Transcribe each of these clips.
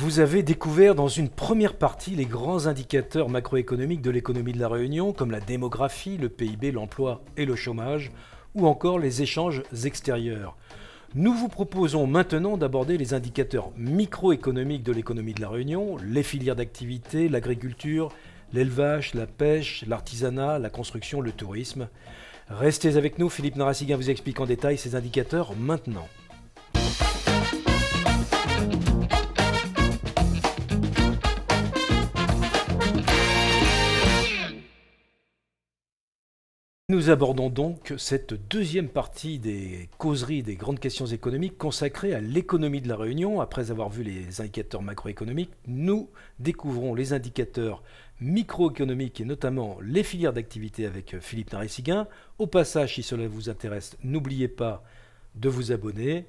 vous avez découvert dans une première partie les grands indicateurs macroéconomiques de l'économie de la Réunion, comme la démographie, le PIB, l'emploi et le chômage, ou encore les échanges extérieurs. Nous vous proposons maintenant d'aborder les indicateurs microéconomiques de l'économie de la Réunion, les filières d'activité, l'agriculture, l'élevage, la pêche, l'artisanat, la construction, le tourisme. Restez avec nous, Philippe Narassiguin vous explique en détail ces indicateurs maintenant. Nous abordons donc cette deuxième partie des causeries des grandes questions économiques consacrées à l'économie de la Réunion. Après avoir vu les indicateurs macroéconomiques, nous découvrons les indicateurs microéconomiques et notamment les filières d'activité avec Philippe Narassiguin. Au passage, si cela vous intéresse, n'oubliez pas de vous abonner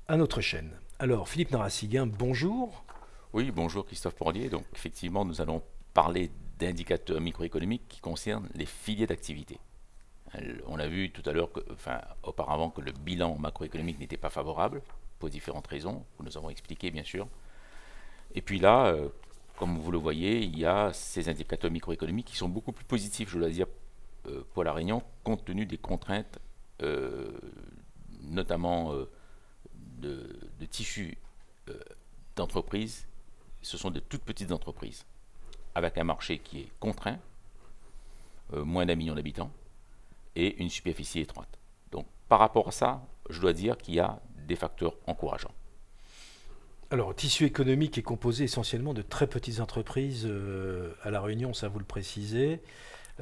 à notre chaîne. Alors, Philippe Narassiguin, bonjour. Oui, bonjour Christophe Porlier. Donc, effectivement, nous allons parler d'indicateurs microéconomiques qui concernent les filières d'activité. On a vu tout à l'heure, auparavant, que le bilan macroéconomique n'était pas favorable, pour différentes raisons, que nous avons expliquées bien sûr. Et puis là, comme vous le voyez, il y a ces indicateurs microéconomiques qui sont beaucoup plus positifs, je dois dire, pour la Réunion, compte tenu des contraintes, notamment de tissus d'entreprises. Ce sont de toutes petites entreprises, avec un marché qui est contraint, moins d'1 million d'habitants, et une superficie étroite. Donc, par rapport à ça, je dois dire qu'il y a des facteurs encourageants. Alors, le tissu économique est composé essentiellement de très petites entreprises à La Réunion, ça vous le précisez.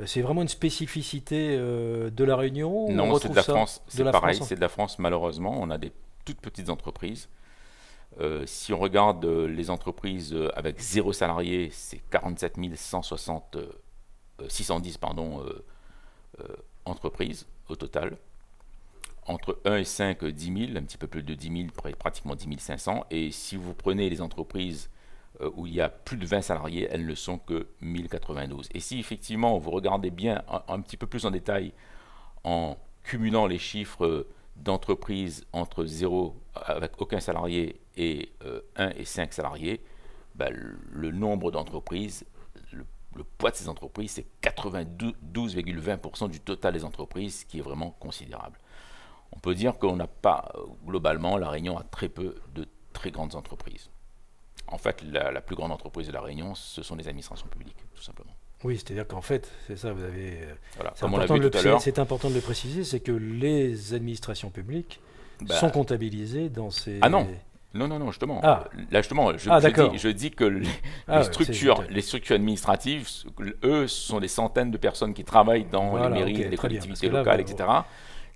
C'est vraiment une spécificité de La Réunion? Non, c'est de la France, c'est pareil, c'est de la France malheureusement. On a des toutes petites entreprises. Si on regarde les entreprises avec 0 salarié, c'est 47 610 entreprises au total. Entre 1 et 5, 10 000, un petit peu plus de 10 000, pratiquement 10 500. Et si vous prenez les entreprises où il y a plus de 20 salariés, elles ne sont que 1092. Et si effectivement vous regardez bien un petit peu plus en détail, en cumulant les chiffres d'entreprises entre 0 avec aucun salarié et 1 et 5 salariés, le nombre d'entreprises, le poids de ces entreprises, c'est 92,20% du total des entreprises, ce qui est vraiment considérable. On peut dire qu'on n'a pas, globalement, la Réunion a très peu de très grandes entreprises. En fait, la plus grande entreprise de la Réunion, ce sont les administrations publiques, tout simplement. Oui, c'est-à-dire qu'en fait, c'est ça, vous avez. Voilà, c'est important de le préciser, c'est que les administrations publiques sont comptabilisées dans ces. Ah non! Non, justement. Ah. Là, justement, je dis que les structures administratives, eux, ce sont des centaines de personnes qui travaillent dans les mairies, les collectivités locales, etc.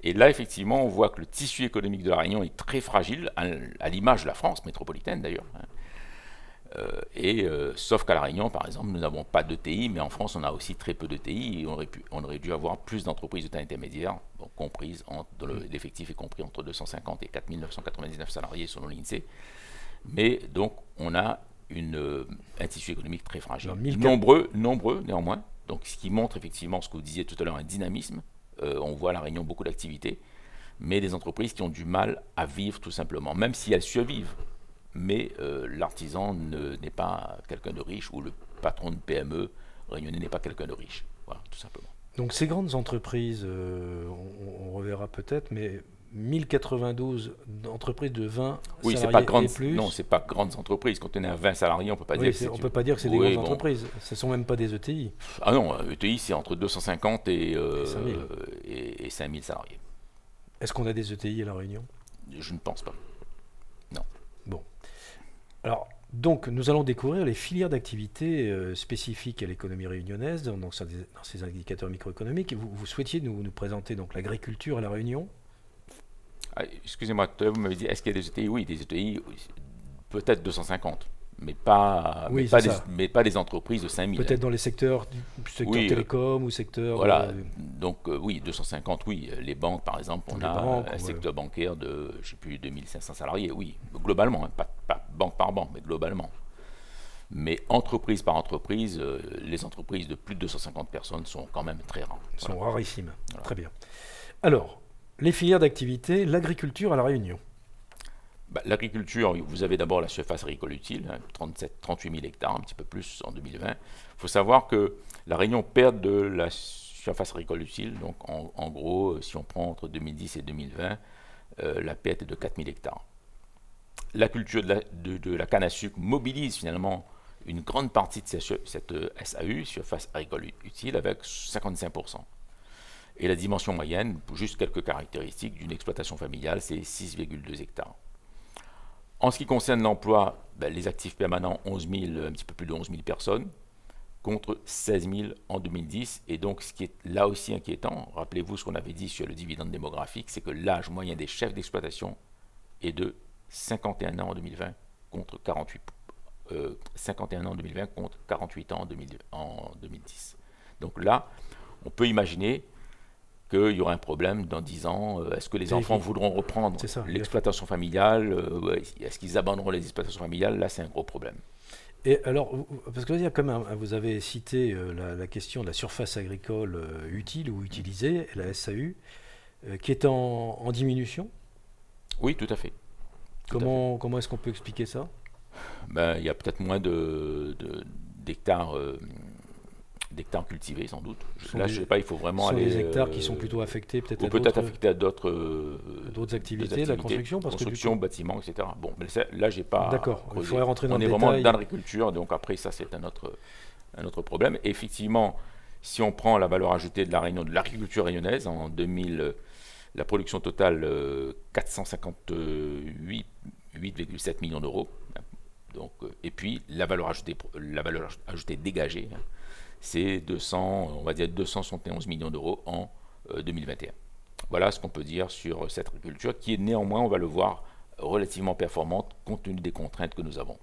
Et là, effectivement, on voit que le tissu économique de la Réunion est très fragile, à l'image de la France métropolitaine d'ailleurs. Sauf qu'à la Réunion, par exemple, nous n'avons pas d'ETI, mais en France, on a aussi très peu d'ETI, et on aurait dû avoir plus d'entreprises de taille intermédiaire, comprises, l'effectif est compris entre 250 et 4 999 salariés selon l'INSEE. Mais donc, on a un tissu économique très fragile. Nombreux néanmoins, donc ce qui montre effectivement ce que vous disiez tout à l'heure, un dynamisme. On voit à la Réunion beaucoup d'activités, mais des entreprises qui ont du mal à vivre tout simplement, même si elles survivent. Mais l'artisan n'est pas quelqu'un de riche, ou le patron de PME réunionnais n'est pas quelqu'un de riche. Voilà, tout simplement. Donc ces grandes entreprises, on reverra peut-être, mais 1092 entreprises de 20 salariés et plus. Non, c'est pas grandes entreprises. Quand on est à 20 salariés, on ne peut pas dire que c'est... On peut pas dire que c'est des grandes entreprises. Ce ne sont même pas des ETI. Ah non, ETI, c'est entre 250 et 5000 salariés. Est-ce qu'on a des ETI à La Réunion? Je ne pense pas. Non. Bon. Alors, donc, nous allons découvrir les filières d'activité spécifiques à l'économie réunionnaise dans ces indicateurs microéconomiques. Vous souhaitiez nous présenter donc l'agriculture à La Réunion? Excusez-moi, tout à l'heure, vous m'avez dit, est-ce qu'il y a des ETI? Oui, des ETI, peut-être 250, mais pas des entreprises de 5000. Peut-être dans les secteurs télécom ou secteur... Voilà, donc oui, 250, oui. Les banques, par exemple, on a un secteur bancaire de, je ne sais plus, 2500 salariés, oui, globalement, hein, pas banque par banque, mais globalement. Mais entreprise par entreprise, les entreprises de plus de 250 personnes sont quand même très rares. Sont rarissimes, très bien. Alors, les filières d'activité, l'agriculture à La Réunion. L'agriculture, vous avez d'abord la surface agricole utile, 38 000 hectares, un petit peu plus en 2020. Il faut savoir que la Réunion perd de la surface agricole utile. Donc en gros, si on prend entre 2010 et 2020, la perte est de 4 000 hectares. La culture de la canne à sucre mobilise finalement une grande partie de cette SAU, surface agricole utile, avec 55%. Et la dimension moyenne, pour juste quelques caractéristiques d'une exploitation familiale, c'est 6,2 hectares. En ce qui concerne l'emploi, les actifs permanents, 11 000, un petit peu plus de 11 000 personnes, contre 16 000 en 2010. Et donc, ce qui est là aussi inquiétant, rappelez-vous ce qu'on avait dit sur le dividende démographique, c'est que l'âge moyen des chefs d'exploitation est de 51 ans en 2020 contre 51 ans en 2020 contre 48 ans en 2010. Donc là, on peut imaginer qu'il y aura un problème dans 10 ans. Est-ce que les enfants voudront reprendre l'exploitation familiale? Est-ce qu'ils abandonneront les exploitations familiales? Là, c'est un gros problème. Et alors, parce que là, il y a quand même, vous avez cité la question de la surface agricole utile ou utilisée, la SAU, qui est en diminution. Oui, tout à fait. Comment est-ce qu'on peut expliquer ça? Il y a peut-être moins d'hectares cultivés, sans doute. Là, je ne sais pas, il faut vraiment aller... Ce sont des hectares qui sont plutôt affectés peut-être affectés à d'autres activités, la construction, bâtiments, etc. Bon, mais là, j'ai pas... D'accord, il faudrait rentrer dans le détail. On est vraiment dans l'agriculture, donc après, ça, c'est un autre problème. Et effectivement, si on prend la valeur ajoutée de la Réunion, de l'agriculture réunionnaise, en 2000, la production totale, 458,7 millions d'euros. Donc, et puis, la valeur ajoutée dégagée, c'est 271 millions d'euros en 2021. Voilà ce qu'on peut dire sur cette agriculture qui est néanmoins, on va le voir, relativement performante compte tenu des contraintes que nous avons.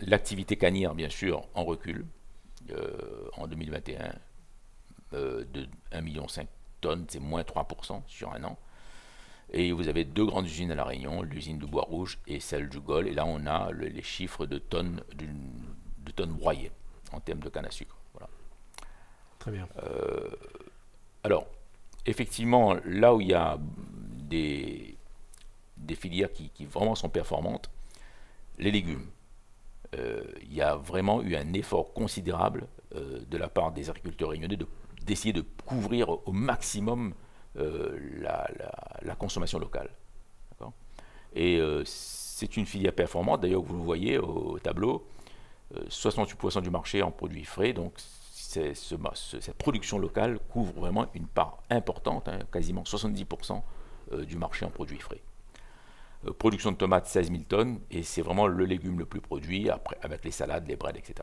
L'activité cannière, bien sûr, en recul en 2021 de 1,5 million de tonnes, c'est moins 3% sur un an. Et vous avez deux grandes usines à La Réunion, l'usine du Bois Rouge et celle du Gol. Et là, on a les chiffres de tonnes broyées en termes de canne à sucre. Voilà. Très bien. Alors, effectivement, là où il y a des filières qui vraiment sont performantes, les légumes. Il y a vraiment eu un effort considérable de la part des agriculteurs réunionnais d'essayer de couvrir au maximum la consommation locale. Et c'est une filière performante, d'ailleurs vous le voyez au tableau, 68% du marché en produits frais, donc cette production locale couvre vraiment une part importante, quasiment 70% du marché en produits frais. Production de tomates, 16 000 tonnes, et c'est vraiment le légume le plus produit, après, avec les salades, les breads, etc.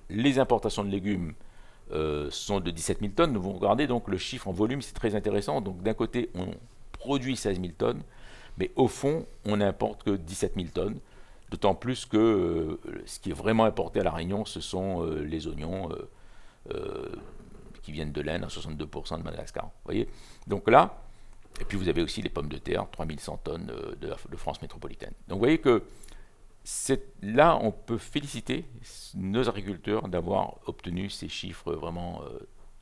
Les importations de légumes sont de 17 000 tonnes. Vous regardez donc le chiffre en volume, c'est très intéressant. Donc d'un côté, on produit 16 000 tonnes, mais au fond, on n'importe que 17 000 tonnes. D'autant plus que ce qui est vraiment importé à La Réunion, ce sont les oignons qui viennent de l'Inde, à 62% de Madagascar. Vous voyez? Donc là, et puis vous avez aussi les pommes de terre, 3100 tonnes de France métropolitaine. Donc vous voyez que là, on peut féliciter nos agriculteurs d'avoir obtenu ces chiffres vraiment...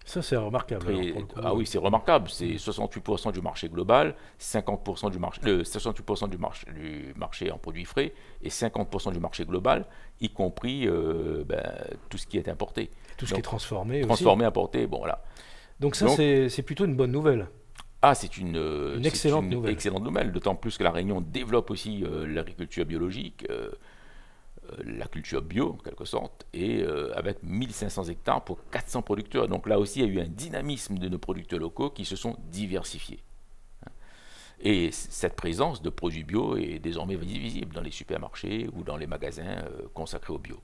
ça, c'est remarquable. Ah oui, c'est remarquable. C'est 68% du marché global, 68% du marché en produits frais et 50% du marché global, y compris tout ce qui est importé. Tout ce qui est transformé aussi. Transformé, importé, bon voilà. Donc ça, c'est plutôt une bonne nouvelle. Ah, c'est une excellente nouvelle. D'autant plus que La Réunion développe aussi l'agriculture biologique, la culture bio en quelque sorte, et avec 1500 hectares pour 400 producteurs. Donc là aussi, il y a eu un dynamisme de nos producteurs locaux qui se sont diversifiés. Et cette présence de produits bio est désormais visible dans les supermarchés ou dans les magasins consacrés au bio.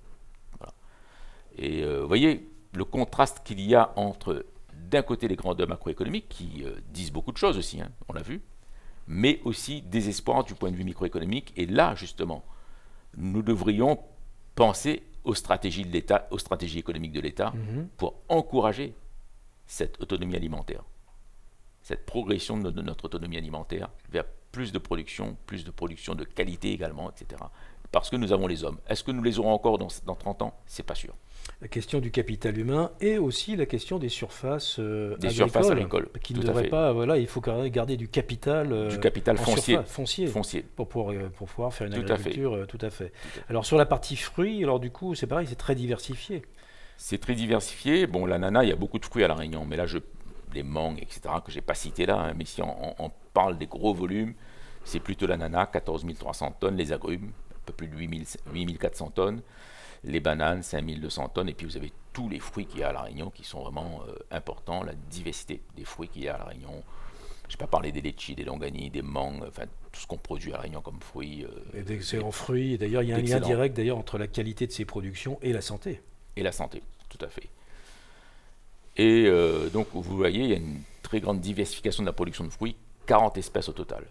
Voilà. Et vous voyez le contraste qu'il y a entre... d'un côté les grandeurs macroéconomiques qui disent beaucoup de choses aussi, on l'a vu, mais aussi des espoirs du point de vue microéconomique. Et là, justement, nous devrions penser aux stratégies de l'État, aux stratégies économiques de l'État pour encourager cette autonomie alimentaire, cette progression de notre autonomie alimentaire vers plus de production de qualité également, etc. parce que nous avons les hommes. Est-ce que nous les aurons encore dans 30 ans? C'est pas sûr. La question du capital humain et aussi la question des surfaces surfaces agricoles, qui ne devraient pas, voilà, il faut garder du capital foncier pour pouvoir faire une agriculture tout à fait. Alors sur la partie fruits, alors du coup c'est pareil, c'est très diversifié. C'est très diversifié. Bon, l'ananas, il y a beaucoup de fruits à La Réunion, mais là les mangues, etc., que j'ai pas cités là, hein, mais si on parle des gros volumes, c'est plutôt l'ananas, 14 300 tonnes, les agrumes, un peu plus de 8 400 tonnes, les bananes, 5 200 tonnes, et puis vous avez tous les fruits qu'il y a à La Réunion qui sont vraiment importants, la diversité des fruits qu'il y a à La Réunion. Je n'ai pas parlé des litchis, des longanies, des mangues, enfin tout ce qu'on produit à La Réunion comme fruits. Et d'excellents fruits, et d'ailleurs il y a un lien direct entre la qualité de ces productions et la santé. Et la santé, tout à fait. Et donc vous voyez, il y a une très grande diversification de la production de fruits, 40 espèces au total.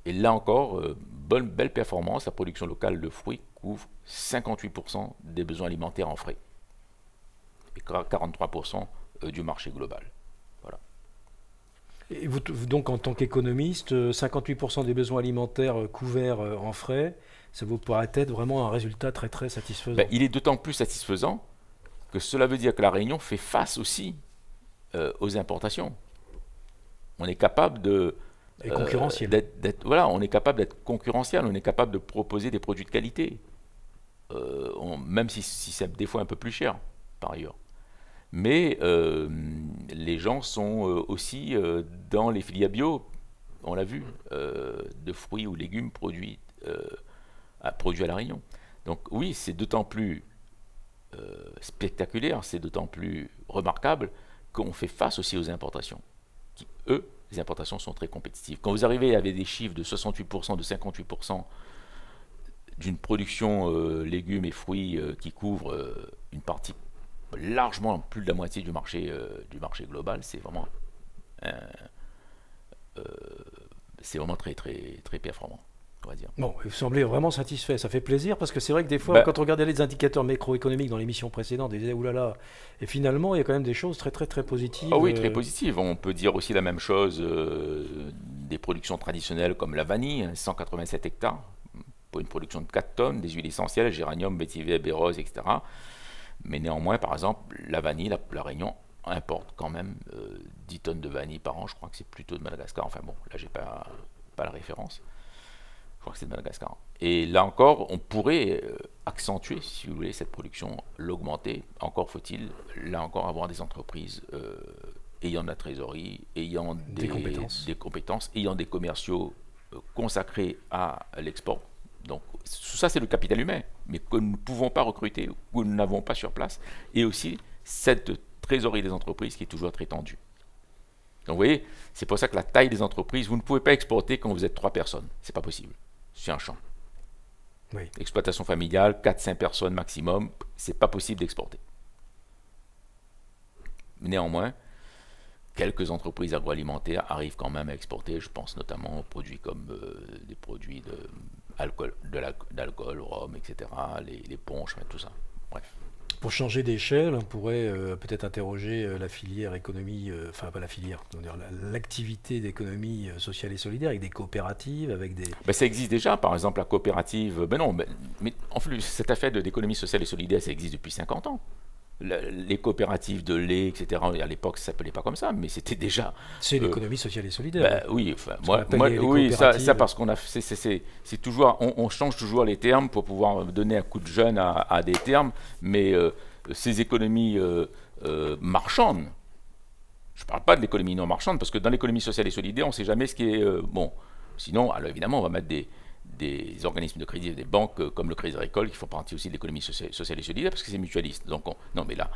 Et là encore, belle performance, la production locale de fruits couvre 58% des besoins alimentaires en frais et 43% du marché global. Voilà. Et vous, donc en tant qu'économiste, 58% des besoins alimentaires couverts en frais, ça vous paraît être vraiment un résultat très très satisfaisant? Ben, il est d'autant plus satisfaisant que cela veut dire que La Réunion fait face aussi aux importations. On est capable de... Et concurrentiel. Voilà, on est capable d'être concurrentiel, on est capable de proposer des produits de qualité, même si c'est des fois un peu plus cher, par ailleurs. Mais les gens sont aussi dans les filières bio, on l'a vu, de fruits ou légumes produits à La Réunion. Donc oui, c'est d'autant plus spectaculaire, c'est d'autant plus remarquable qu'on fait face aussi aux importations, qui, eux, les importations sont très compétitives. Quand vous arrivez avec des chiffres de 68%, de 58% d'une production légumes et fruits qui couvre une partie largement plus de la moitié du marché global, c'est vraiment très, très, très performant, on va dire. Bon, vous semblez vraiment satisfait, ça fait plaisir, parce que c'est vrai que des fois, quand on regardait les indicateurs macroéconomiques dans l'émission précédente, on disait oulala, et finalement, il y a quand même des choses très très très positives. Ah oui, très positives. On peut dire aussi la même chose des productions traditionnelles comme la vanille, 187 hectares, pour une production de 4 tonnes, des huiles essentielles, géranium, vétiver, bérose, etc. Mais néanmoins, par exemple, la vanille, la Réunion importe quand même 10 tonnes de vanille par an, je crois que c'est plutôt de Madagascar, enfin bon, là j'ai pas la référence. Je crois que c'est de Madagascar. Et là encore, on pourrait accentuer, si vous voulez, cette production, l'augmenter. Encore faut-il, là encore, avoir des entreprises ayant de la trésorerie, ayant des compétences, ayant des commerciaux consacrés à l'export. Donc, tout ça, c'est le capital humain, mais que nous ne pouvons pas recruter, que nous n'avons pas sur place. Et aussi, cette trésorerie des entreprises qui est toujours très tendue. Donc, vous voyez, c'est pour ça que la taille des entreprises, vous ne pouvez pas exporter quand vous êtes 3 personnes. C'est pas possible. C'est un champ. Oui. Exploitation familiale, 4-5 personnes maximum, c'est pas possible d'exporter. Néanmoins, quelques entreprises agroalimentaires arrivent quand même à exporter. Je pense notamment aux produits comme des produits d'alcool, rhum, etc., les punchs, tout ça. Bref. Pour changer d'échelle, on pourrait peut-être interroger la filière économie, enfin pas la filière, l'activité d'économie sociale et solidaire avec des coopératives, avec des... Ben, ça existe déjà, par exemple la coopérative, mais en plus cette affaire d'économie sociale et solidaire, ça existe depuis 50 ans. Les coopératives de lait, etc., à l'époque ça ne s'appelait pas comme ça, mais c'était déjà... C'est l'économie sociale et solidaire. Ben, oui, enfin, oui, ça parce qu'on a... C'est toujours... On change toujours les termes pour pouvoir donner un coup de jeune à des termes, mais ces économies marchandes, je ne parle pas de l'économie non marchande, parce que dans l'économie sociale et solidaire, on ne sait jamais ce qui est... bon, sinon, alors évidemment, on va mettre des organismes de crédit, des banques comme le Crédit Agricole qui font partie aussi de l'économie sociale et solidaire parce que c'est mutualiste. Donc non, mais là,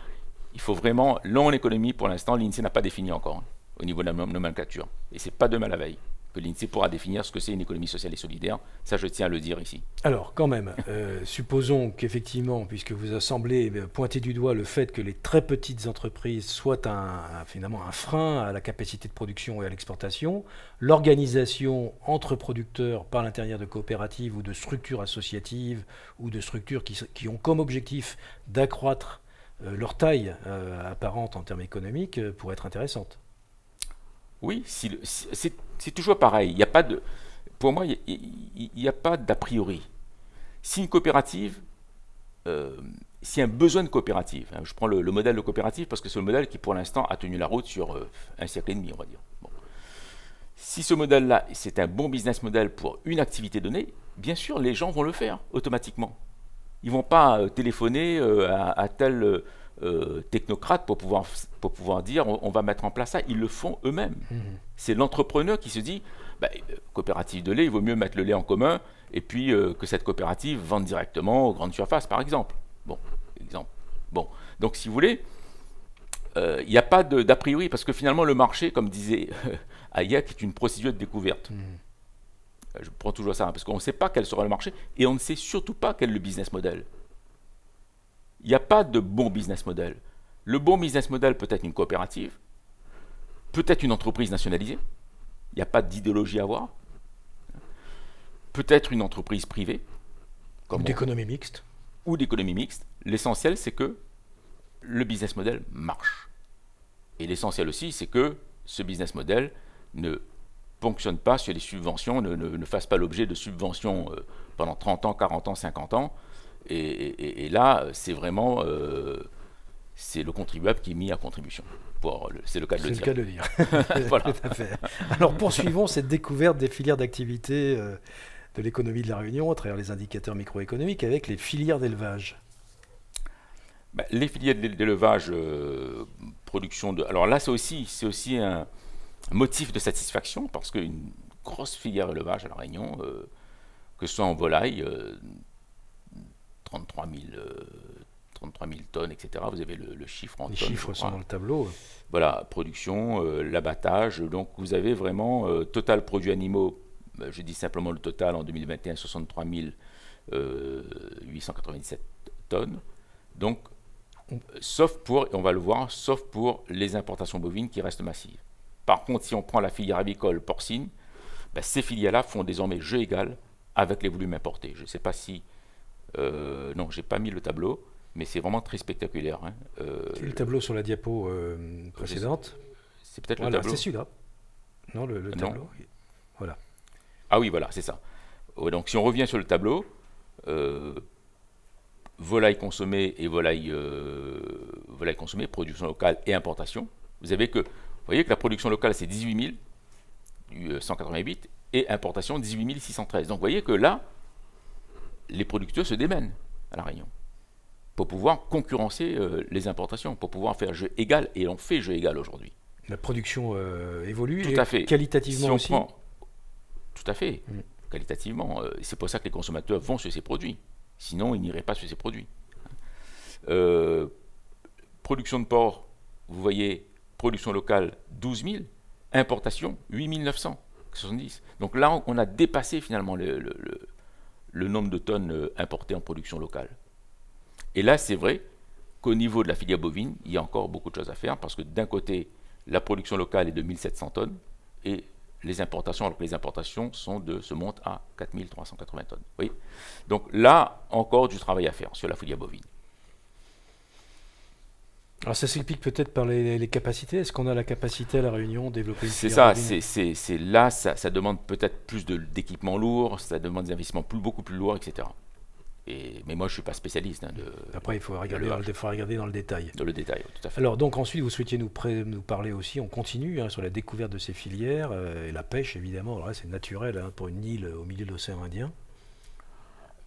il faut vraiment, en économie, pour l'instant, l'INSEE n'a pas défini encore au niveau de la nomenclature. Et c'est pas demain la veille que l'INSEE pourra définir ce que c'est une économie sociale et solidaire. Ça, je tiens à le dire ici. Alors, quand même, supposons qu'effectivement, puisque vous semblez pointer du doigt le fait que les très petites entreprises soient finalement un frein à la capacité de production et à l'exportation, l'organisation entre producteurs par l'intérieur de coopératives ou de structures associatives ou de structures qui ont comme objectif d'accroître leur taille apparente en termes économiques pourrait être intéressante. Oui, c'est toujours pareil. Il y a pas de, pour moi, il n'y a pas d'a priori. Si une coopérative, s'il y a un besoin de coopérative, hein, je prends le modèle de coopérative parce que c'est le modèle qui pour l'instant a tenu la route sur un siècle et demi, on va dire. Bon. Si ce modèle-là, c'est un bon business model pour une activité donnée, bien sûr, les gens vont le faire automatiquement. Ils ne vont pas téléphoner à tel technocrate pour pouvoir dire on va mettre en place ça. Ils le font eux-mêmes. C'est l'entrepreneur qui se dit bah, coopérative de lait, il vaut mieux mettre le lait en commun et puis que cette coopérative vende directement aux grandes surfaces, par exemple. Bon, exemple. Bon, donc si vous voulez, il n'y a pas d'a priori, parce que finalement le marché, comme disait Hayek, est une procédure de découverte. Je prends toujours ça, hein, parce qu'on ne sait pas quel sera le marché, et on ne sait surtout pas quel est le business model. Il n'y a pas de bon business model. Le bon business model peut être une coopérative, peut-être une entreprise nationalisée, il n'y a pas d'idéologie à avoir, peut-être une entreprise privée, ou d'économie mixte. Ou d'économie mixte. L'essentiel, c'est que le business model marche. Et l'essentiel aussi, c'est que ce business model ne fonctionne pas sur les subventions, ne fasse pas l'objet de subventions pendant 30 ans, 40 ans, 50 ans. Et là, c'est vraiment c'est le contribuable qui est mis à contribution. C'est le cas de le dire. C'est le cas de le dire. Voilà. Tout à fait. Alors poursuivons cette découverte des filières d'activité de l'économie de la Réunion à travers les indicateurs microéconomiques avec les filières d'élevage. Ben, les filières d'élevage, production de... Alors là, c'est aussi un motif de satisfaction parce qu'une grosse filière élevage à La Réunion, que ce soit en volaille, 33 000 tonnes, etc. Vous avez le chiffre en tonnes. Les chiffres sont dans le tableau. Voilà, production, l'abattage. Donc vous avez vraiment total produits animaux. Je dis simplement le total en 2021, 63 897 tonnes. Donc, sauf pour, et on va le voir, sauf pour les importations bovines qui restent massives. Par contre, si on prend la filière avicole porcine, ben, ces filières-là font désormais jeu égal avec les volumes importés. Je ne sais pas si... non, je n'ai pas mis le tableau, mais c'est vraiment très spectaculaire. Hein. C'est le tableau sur la diapo précédente. C'est peut-être voilà, le tableau. C'est celui-là. Non, le tableau. Non. Voilà. Ah oui, voilà, c'est ça. Donc si on revient sur le tableau, volaille consommée et volaille consommée, production locale et importation, vous voyez que la production locale c'est 18 188 et importation 18 613. Donc vous voyez que là, les producteurs se démènent à La Réunion pour pouvoir concurrencer les importations, pour pouvoir faire jeu égal, et on fait jeu égal aujourd'hui. La production évolue tout à fait. Qualitativement si aussi. Tout à fait, qualitativement. C'est pour ça que les consommateurs vont sur ces produits. Sinon, ils n'iraient pas sur ces produits. Production de porc, vous voyez, production locale 12 000, importation 8 970. Donc là, on a dépassé finalement le nombre de tonnes importées en production locale. Et là, c'est vrai qu'au niveau de la filière bovine, il y a encore beaucoup de choses à faire parce que d'un côté, la production locale est de 1700 tonnes et les importations, alors que les importations se montent à 4380 tonnes. Oui. Donc là, encore du travail à faire sur la filière bovine. Alors ça s'explique peut-être par les capacités. Est-ce qu'on a la capacité à La Réunion de développer une filière bovine ? C'est là, ça demande peut-être plus d'équipements lourds, ça demande des investissements beaucoup plus lourds, etc. Mais moi, je ne suis pas spécialiste. Après, il faut regarder dans le détail. Dans le détail, oui, tout à fait. Alors, donc ensuite, vous souhaitiez nous parler aussi, on continue sur la découverte de ces filières, et la pêche, évidemment. Alors là, c'est naturel pour une île au milieu de l'océan Indien.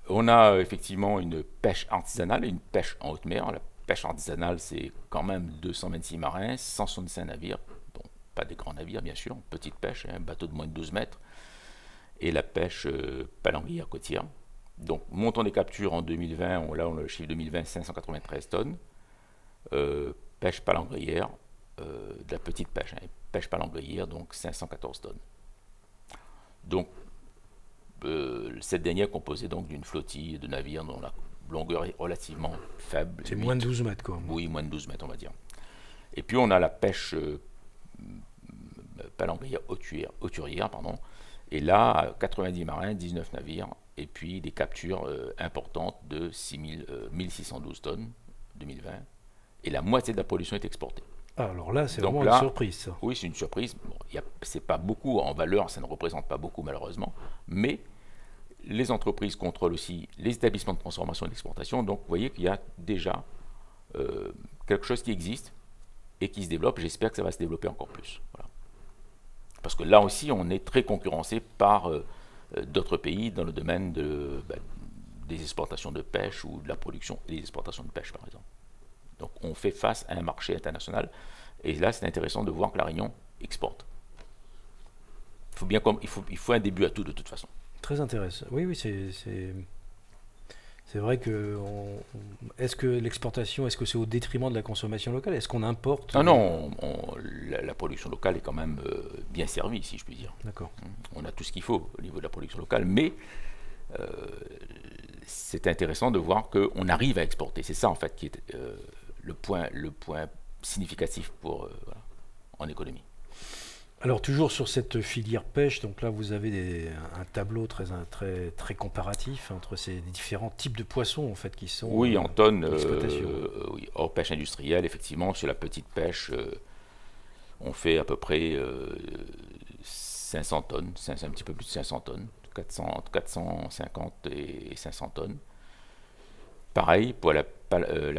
On a effectivement une pêche artisanale et une pêche en haute mer. La pêche artisanale, c'est quand même 226 marins, 165 navires. Bon, pas des grands navires, bien sûr. Petite pêche, un bateau de moins de 12 mètres. Et la pêche palangrière côtière. Donc, montant des captures en 2020, là on a le chiffre 2020, 593 tonnes. Pêche palangrière, de la petite pêche, pêche palangrière, donc 514 tonnes. Donc, cette dernière composée donc d'une flottille de navires dont la longueur est relativement faible. C'est moins de 12 mètres, quoi. Oui, moins de 12 mètres, on va dire. Et puis, on a la pêche palangrière hauturière, pardon. Et là, 90 marins, 19 navires, et puis des captures importantes de 1612 tonnes 2020. Et la moitié de la production est exportée. Alors là, c'est vraiment une surprise, ça. Oui, c'est une surprise. Bon, c'est pas beaucoup en valeur, ça ne représente pas beaucoup malheureusement, mais Les entreprises contrôlent aussi les établissements de transformation et d'exportation. Donc, vous voyez qu'il y a déjà quelque chose qui existe et qui se développe. J'espère que ça va se développer encore plus. Voilà. Parce que là aussi, on est très concurrencé par d'autres pays dans le domaine des exportations de pêche ou de la production et des exportations de pêche, par exemple. Donc, on fait face à un marché international. Et là, c'est intéressant de voir que la Réunion exporte. Il faut un début à tout, de toute façon. Très intéressant. Oui, oui, c'est vrai que est-ce que l'exportation, est-ce que c'est au détriment de la consommation locale? Est-ce qu'on importe? Ah non, la production locale est quand même bien servie, si je puis dire. D'accord. On a tout ce qu'il faut au niveau de la production locale, mais c'est intéressant de voir qu'on arrive à exporter. C'est ça, en fait, qui est le point significatif voilà, en économie. Alors toujours sur cette filière pêche, donc là vous avez un tableau très comparatif entre ces différents types de poissons en fait qui sont en tonnes, oui, hors pêche industrielle, effectivement, sur la petite pêche, on fait à peu près 500 tonnes, un petit peu plus de 500 tonnes, entre 450 et 500 tonnes. Pareil, pour la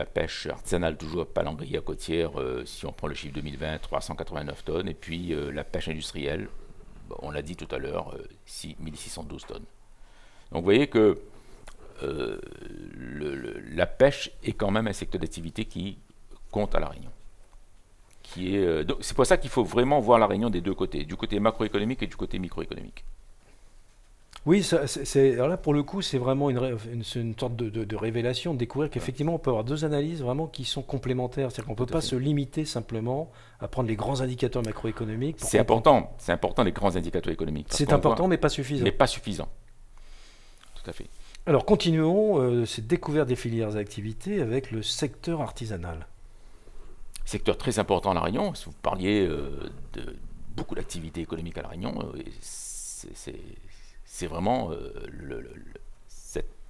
pêche artisanale, toujours palangrière côtière, si on prend le chiffre 2020, 389 tonnes. Et puis la pêche industrielle, on l'a dit tout à l'heure, 1612 tonnes. Donc vous voyez que la pêche est quand même un secteur d'activité qui compte à La Réunion. C'est pour ça qu'il faut vraiment voir La Réunion des deux côtés, du côté macroéconomique et du côté microéconomique. Oui, alors là pour le coup c'est vraiment une sorte de révélation, de découvrir qu'effectivement on peut avoir deux analyses vraiment qui sont complémentaires, c'est-à-dire qu'on ne peut pas se limiter simplement à prendre les grands indicateurs macroéconomiques. C'est important les grands indicateurs économiques. C'est important mais pas suffisant. Mais pas suffisant, tout à fait. Alors continuons cette découverte des filières d'activité avec le secteur artisanal. Secteur très important à La Réunion, si vous parliez de beaucoup d'activités économiques à La Réunion, c'est vraiment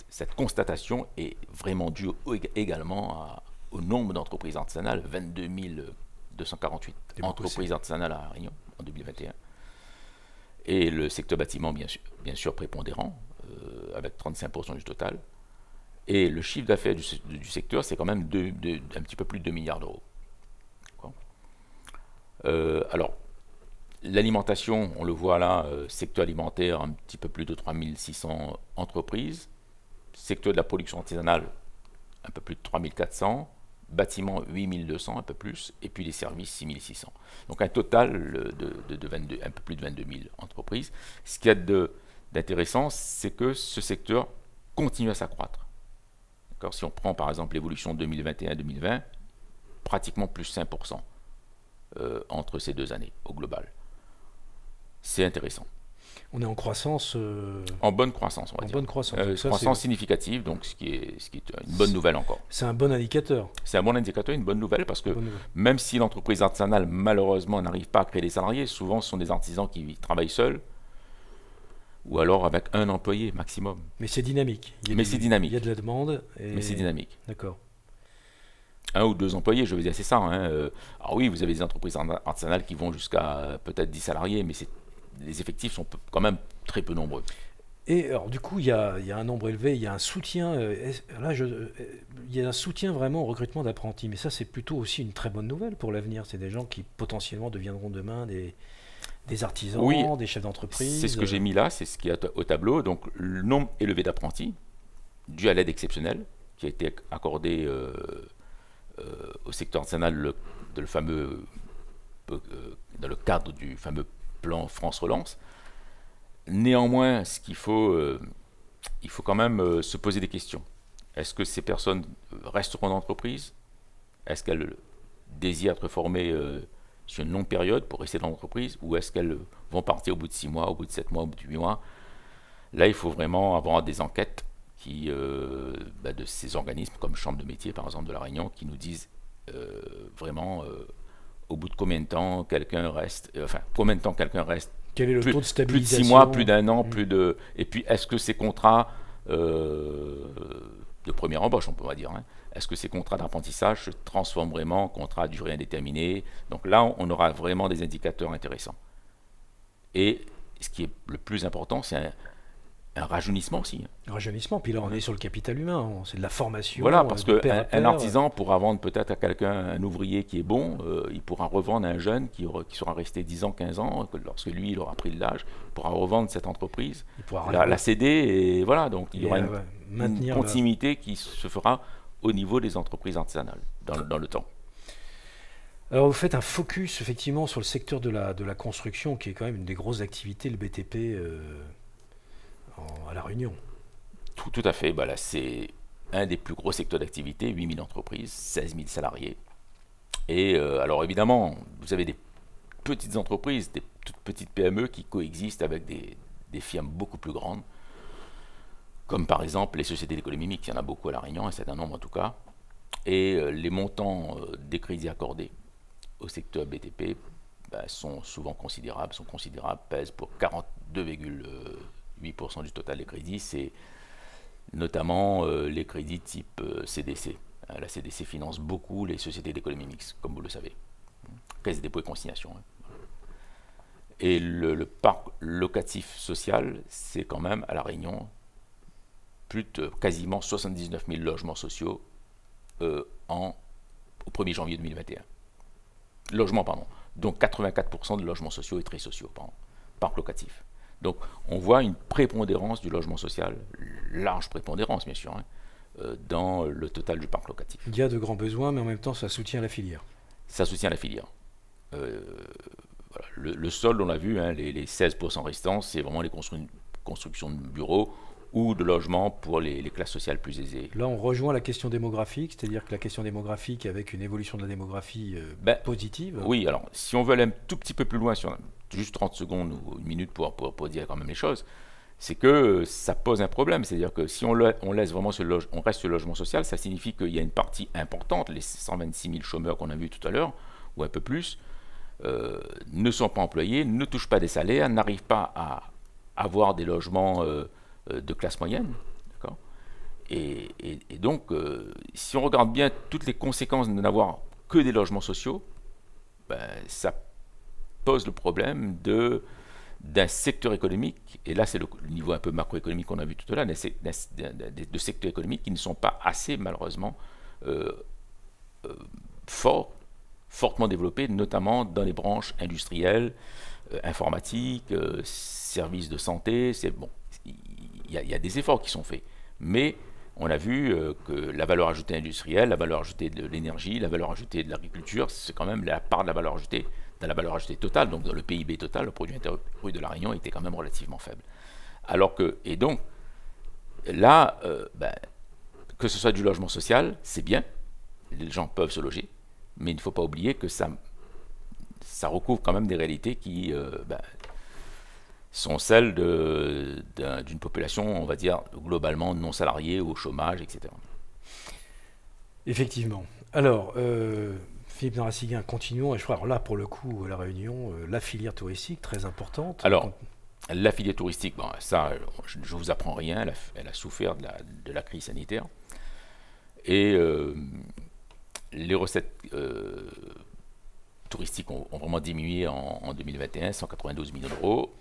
cette constatation est vraiment due également au nombre d'entreprises artisanales, 22 248 entreprises artisanales à La Réunion en 2021. Et le secteur bâtiment, bien sûr prépondérant, avec 35% du total. Et le chiffre d'affaires du secteur, c'est quand même un petit peu plus de 2 milliards d'euros. Alors, l'alimentation, on le voit là, secteur alimentaire, un petit peu plus de 3600 entreprises. Secteur de la production artisanale, un peu plus de 3400. Bâtiment, 8200, un peu plus. Et puis les services, 6600. Donc un total de un peu plus de 22 000 entreprises. Ce qu'il y a d'intéressant, c'est que ce secteur continue à s'accroître. Si on prend par exemple l'évolution 2021-2020, pratiquement plus 5% entre ces deux années au global. C'est intéressant. On est en croissance. En bonne croissance, on va dire. Bonne croissance. Croissance significative, donc ce qui est une bonne nouvelle encore. C'est un bon indicateur. C'est un bon indicateur, une bonne nouvelle, parce que même si l'entreprise artisanale, malheureusement, n'arrive pas à créer des salariés, souvent ce sont des artisans qui travaillent seuls, ou alors avec un employé maximum. Mais c'est dynamique. C'est dynamique. Il y a de la demande. Mais c'est dynamique. D'accord. 1 ou 2 employés, je veux dire, c'est ça. Alors oui, vous avez des entreprises artisanales qui vont jusqu'à peut-être 10 salariés, mais les effectifs sont quand même très peu nombreux. Et alors du coup, il y a un nombre élevé, il y a un soutien. Il y a un soutien vraiment au recrutement d'apprentis. Mais ça, c'est plutôt aussi une très bonne nouvelle pour l'avenir. C'est des gens qui potentiellement deviendront demain des artisans, oui, des chefs d'entreprise. C'est ce que j'ai mis là, c'est ce qu'il y a au tableau. Donc le nombre élevé d'apprentis, dû à l'aide exceptionnelle qui a été accordée au secteur artisanal dans le cadre du fameux plan France Relance. Néanmoins, il faut quand même se poser des questions. Est-ce que ces personnes resteront dans l'entreprise? Est-ce qu'elles désirent être formées sur une longue période pour rester dans l'entreprise? Ou est-ce qu'elles vont partir au bout de 6 mois, au bout de 7 mois, au bout de 8 mois? Là, il faut vraiment avoir des enquêtes de ces organismes comme Chambre de métier par exemple de La Réunion qui nous disent vraiment au bout de combien de temps quelqu'un reste, quel est le taux de stabilisation, plus de 6 mois, plus d'un an, et puis est-ce que ces contrats de première embauche, on peut dire, est-ce que ces contrats d'apprentissage se transforment vraiment en contrats à durée indéterminée? Donc là, on aura vraiment des indicateurs intéressants. Et ce qui est le plus important, c'est un rajeunissement aussi. Rajeunissement, puis là on est sur le capital humain, c'est de la formation. Voilà, parce de père à qu'un père. artisan pourra vendre peut-être à quelqu'un, un ouvrier qui est bon, il pourra revendre à un jeune qui sera resté 10 ans, 15 ans, lorsque lui il aura pris de l'âge, il pourra revendre cette entreprise, Il pourra la céder, et voilà, donc il y aura ouais, une maintenir continuité qui se fera au niveau des entreprises artisanales dans le temps. Alors vous faites un focus effectivement sur le secteur de la construction, qui est quand même une des grosses activités, le BTP à La Réunion. Tout à fait, bah là c'est un des plus gros secteurs d'activité, 8000 entreprises, 16 000 salariés. Et alors évidemment, vous avez des petites entreprises, des toutes petites PME qui coexistent avec des firmes beaucoup plus grandes, comme par exemple les sociétés d'économie mixte, il y en a beaucoup à La Réunion, un certain nombre en tout cas. Et les montants des crédits accordés au secteur BTP sont souvent considérables, pèsent pour 42,8% du total des crédits. C'est notamment les crédits type CDC. La CDC finance beaucoup les sociétés d'économie mixte, comme vous le savez. Caisse des dépôts et consignations. Et le parc locatif social, c'est quand même à La Réunion plus de quasiment 79 000 logements sociaux au 1er janvier 2021. Logements, pardon. Donc 84% de logements sociaux et très sociaux, pardon. Parc locatif. Donc on voit une prépondérance du logement social, large prépondérance bien sûr, dans le total du parc locatif. Il y a de grands besoins, mais en même temps ça soutient la filière. Ça soutient la filière. Voilà. Le sol, on l'a vu, les 16% restants, c'est vraiment les constructions de bureaux ou de logements pour les classes sociales plus aisées. Là, on rejoint la question démographique, c'est-à-dire que la question démographique avec une évolution de la démographie positive. Oui, alors, si on veut aller un tout petit peu plus loin, juste 30 secondes ou une minute pour dire quand même les choses, c'est que ça pose un problème. C'est-à-dire que si on laisse vraiment on reste sur le logement social, ça signifie qu'il y a une partie importante, les 126 000 chômeurs qu'on a vus tout à l'heure, ou un peu plus, ne sont pas employés, ne touchent pas des salaires, n'arrivent pas à avoir des logements de classe moyenne. D'accord ? Et donc, si on regarde bien toutes les conséquences de n'avoir que des logements sociaux, ça pose le problème d'un secteur économique, et là c'est le niveau un peu macroéconomique qu'on a vu tout à l'heure, de secteurs économiques qui ne sont pas assez malheureusement fortement développés, notamment dans les branches industrielles, informatiques, services de santé. Il y a des efforts qui sont faits, mais on a vu que la valeur ajoutée industrielle, la valeur ajoutée de l'énergie, la valeur ajoutée de l'agriculture, c'est quand même la part de la valeur ajoutée, dans la valeur ajoutée totale, donc dans le PIB total, le produit intérieur brut de La Réunion était quand même relativement faible. Et donc, là, que ce soit du logement social, c'est bien, les gens peuvent se loger, mais il ne faut pas oublier que ça recouvre quand même des réalités qui sont celles d'une population, on va dire, globalement non salariée, au chômage, etc. Effectivement. Alors, Philippe Narassiguin, continuons. Et je crois, là, pour le coup, à La Réunion, la filière touristique, très importante. Alors, la filière touristique, ça, je ne vous apprends rien, elle a souffert de la crise sanitaire. Et les recettes touristiques ont vraiment diminué en 2021, 192 millions d'euros,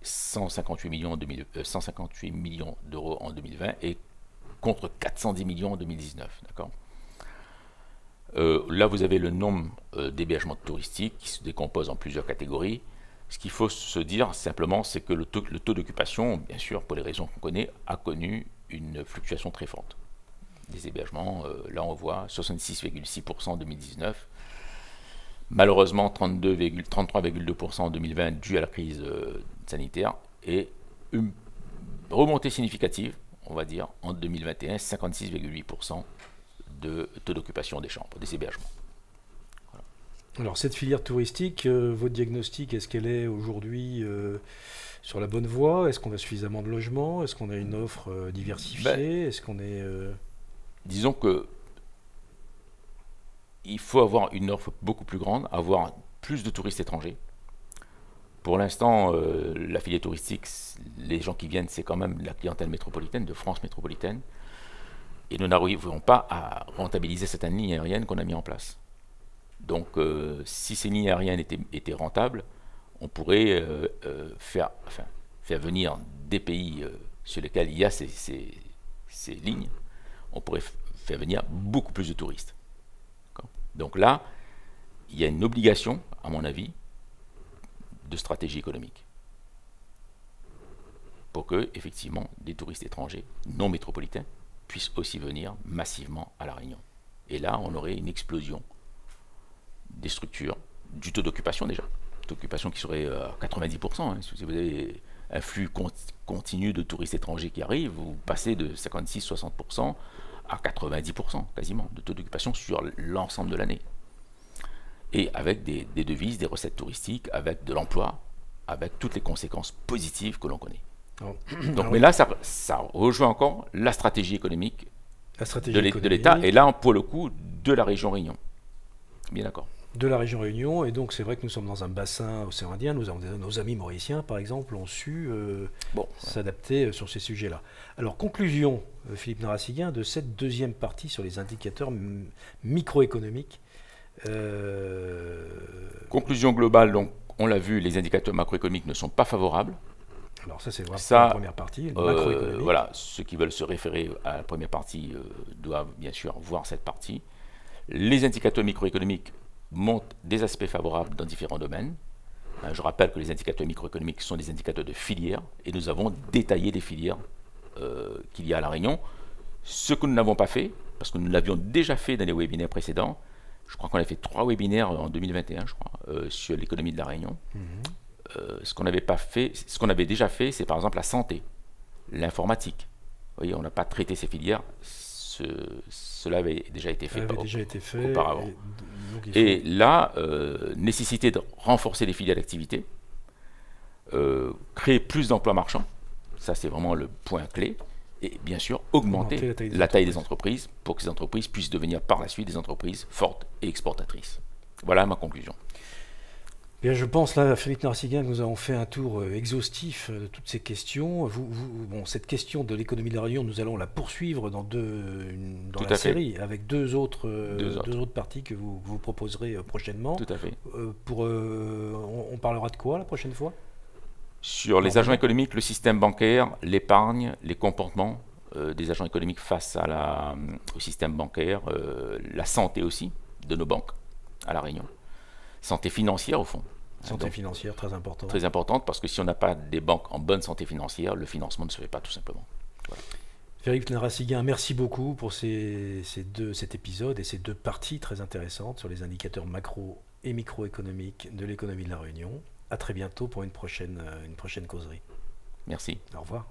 158 millions d'euros en 2020 et contre 410 millions en 2019. D'accord ? Là, vous avez le nombre d'hébergements touristiques qui se décompose en plusieurs catégories. Ce qu'il faut se dire simplement, c'est que le taux d'occupation, bien sûr, pour les raisons qu'on connaît, a connu une fluctuation très forte. Des hébergements, là on voit 66,6% en 2019, malheureusement 33,2% en 2020 dû à la crise sanitaire, et une remontée significative, on va dire, en 2021, 56,8% de taux d'occupation des chambres, des hébergements. Voilà. Alors cette filière touristique, votre diagnostic, est-ce qu'elle est aujourd'hui sur la bonne voie? Est-ce qu'on a suffisamment de logements? Est-ce qu'on a une offre diversifiée? Est-ce qu'on est... Disons que il faut avoir une offre beaucoup plus grande, avoir plus de touristes étrangers. Pour l'instant, la filière touristique, les gens qui viennent, c'est quand même la clientèle métropolitaine, de France métropolitaine. Et nous n'arriverons pas à rentabiliser certaines lignes aériennes qu'on a mis en place. Donc, si ces lignes aériennes étaient rentables, on pourrait faire faire venir des pays sur lesquels il y a ces lignes, on pourrait faire venir beaucoup plus de touristes. Donc là, il y a une obligation, à mon avis, de stratégie économique pour que, effectivement, des touristes étrangers non métropolitains puissent aussi venir massivement à La Réunion. Et là, on aurait une explosion des structures, du taux d'occupation déjà. Taux d'occupation qui serait à 90%. Hein. Si vous avez un flux continu de touristes étrangers qui arrivent, vous passez de 56-60% à 90% quasiment de taux d'occupation sur l'ensemble de l'année. Et avec des devises, des recettes touristiques, avec de l'emploi, avec toutes les conséquences positives que l'on connaît. Donc, mais là, ça rejoint encore la stratégie économique de l'État, et là, pour le coup, de la région Réunion. Bien d'accord. De la région Réunion, et donc c'est vrai que nous sommes dans un bassin océan Indien, nos amis mauriciens, par exemple, ont su s'adapter sur ces sujets-là. Alors, conclusion, Philippe Narassiguin, de cette deuxième partie sur les indicateurs microéconomiques. Conclusion globale, donc, on l'a vu, les indicateurs macroéconomiques ne sont pas favorables. Alors ça, c'est vraiment la première partie, macroéconomique. Voilà, ceux qui veulent se référer à la première partie doivent bien sûr voir cette partie. Les indicateurs microéconomiques montrent des aspects favorables dans différents domaines. Je rappelle que les indicateurs microéconomiques sont des indicateurs de filières, et nous avons détaillé les filières qu'il y a à La Réunion. Ce que nous n'avons pas fait, parce que nous l'avions déjà fait dans les webinaires précédents, je crois qu'on a fait 3 webinaires en 2021, je crois, sur l'économie de La Réunion. Ce qu'on n'avait pas fait, ce qu'on avait déjà fait, c'est par exemple la santé, l'informatique. Vous voyez, on n'a pas traité ces filières. Cela avait déjà été fait auparavant. Et là, nécessité de renforcer les filières d'activité, créer plus d'emplois marchands, ça c'est vraiment le point clé, et bien sûr augmenter la taille des entreprises pour que ces entreprises puissent devenir par la suite des entreprises fortes et exportatrices. Voilà ma conclusion. Bien, je pense là, Philippe Narassiguin, que nous avons fait un tour exhaustif de toutes ces questions. Bon, cette question de l'économie de La Réunion, nous allons la poursuivre dans la série, avec deux autres parties que vous proposerez prochainement. Tout à fait. On parlera de quoi la prochaine fois? Sur les agents économiques, le système bancaire, l'épargne, les comportements des agents économiques face au système bancaire, la santé aussi de nos banques à La Réunion. Santé financière au fond. Santé financière, très importante. Très importante, parce que si on n'a pas des banques en bonne santé financière, le financement ne se fait pas tout simplement. Voilà. Philippe Narassiguin, merci beaucoup pour cet épisode et ces deux parties très intéressantes sur les indicateurs macro et microéconomiques de l'économie de La Réunion. À très bientôt pour une prochaine causerie. Merci. Au revoir.